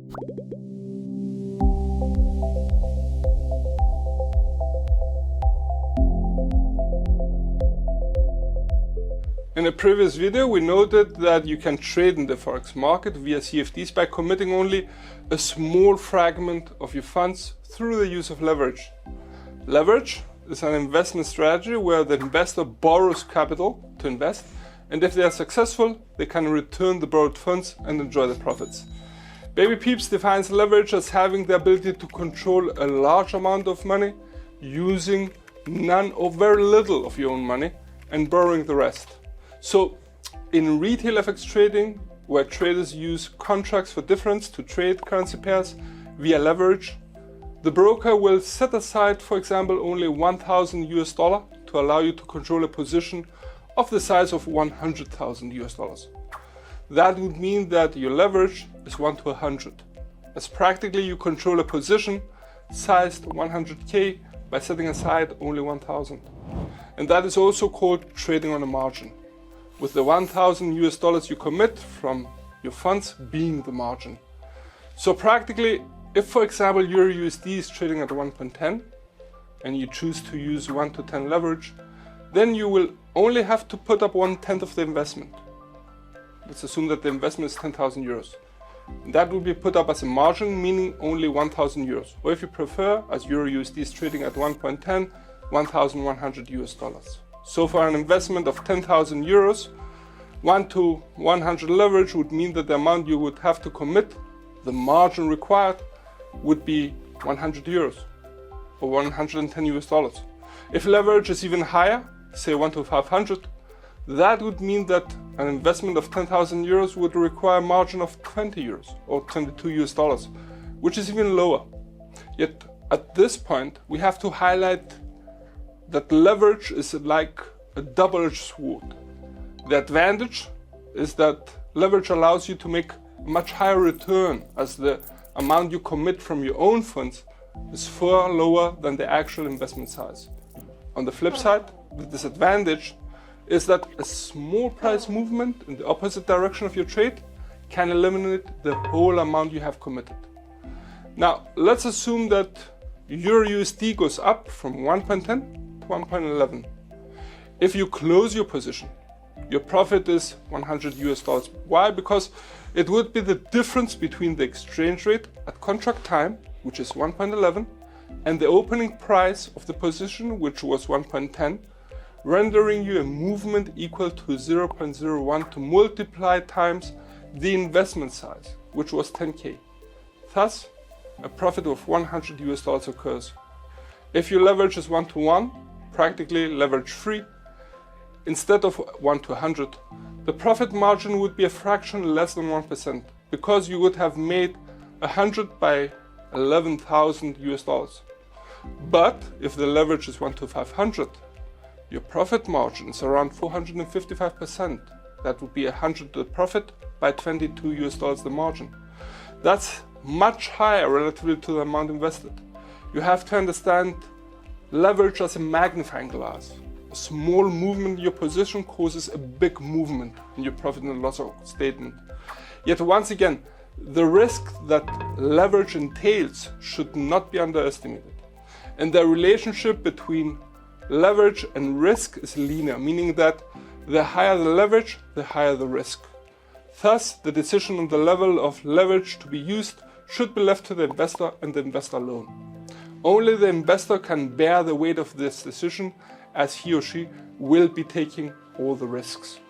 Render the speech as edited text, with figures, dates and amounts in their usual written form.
In a previous video, we noted that you can trade in the Forex market via CFDs by committing only a small fragment of your funds through the use of leverage. Leverage is an investment strategy where the investor borrows capital to invest, and if they are successful, they can return the borrowed funds and enjoy the profits. Baby Peeps defines leverage as having the ability to control a large amount of money using none or very little of your own money and borrowing the rest. So, in retail FX trading, where traders use contracts for difference to trade currency pairs via leverage, the broker will set aside, for example, only $1,000 to allow you to control a position of the size of $100,000. That would mean that your leverage is 1 to 100, as practically you control a position sized 100K by setting aside only 1,000. And that is also called trading on a margin, with the $1,000 you commit from your funds being the margin. So practically, if for example Euro USD is trading at 1.10 and you choose to use 1 to 10 leverage, then you will only have to put up 1/10 of the investment. Let's assume that the investment is 10,000 euros. That will be put up as a margin, meaning only 1,000 euros. Or if you prefer, as Euro USD is trading at 1.10, $1,100. So for an investment of 10,000 euros, 1 to 100 leverage would mean that the amount you would have to commit, the margin required, would be 100 euros or $110. If leverage is even higher, say 1 to 500, that would mean that an investment of 10,000 euros would require a margin of 20 euros or $22, which is even lower. Yet at this point, we have to highlight that leverage is like a double-edged sword. The advantage is that leverage allows you to make a much higher return, as the amount you commit from your own funds is far lower than the actual investment size. On the flip side, the disadvantage is that a small price movement in the opposite direction of your trade can eliminate the whole amount you have committed. Now, let's assume that Euro USD goes up from 1.10 to 1.11. If you close your position, your profit is $100. Why? Because it would be the difference between the exchange rate at contract time, which is 1.11, and the opening price of the position, which was 1.10, rendering you a movement equal to 0.01 to multiply times the investment size, which was 10K. Thus, a profit of $100 occurs. If your leverage is 1 to 1, practically leverage free, instead of 1 to 100, the profit margin would be a fraction less than 1%, because you would have made 100 by $11,000. But if the leverage is 1 to 500, your profit margin is around 455%. That would be 100 the profit by $22 the margin. That's much higher relatively to the amount invested. You have to understand leverage as a magnifying glass. A small movement in your position causes a big movement in your profit and loss statement. Yet once again, the risk that leverage entails should not be underestimated. And the relationship between leverage and risk is linear, meaning that the higher the leverage, the higher the risk. Thus, the decision on the level of leverage to be used should be left to the investor and the investor alone. Only the investor can bear the weight of this decision, as he or she will be taking all the risks.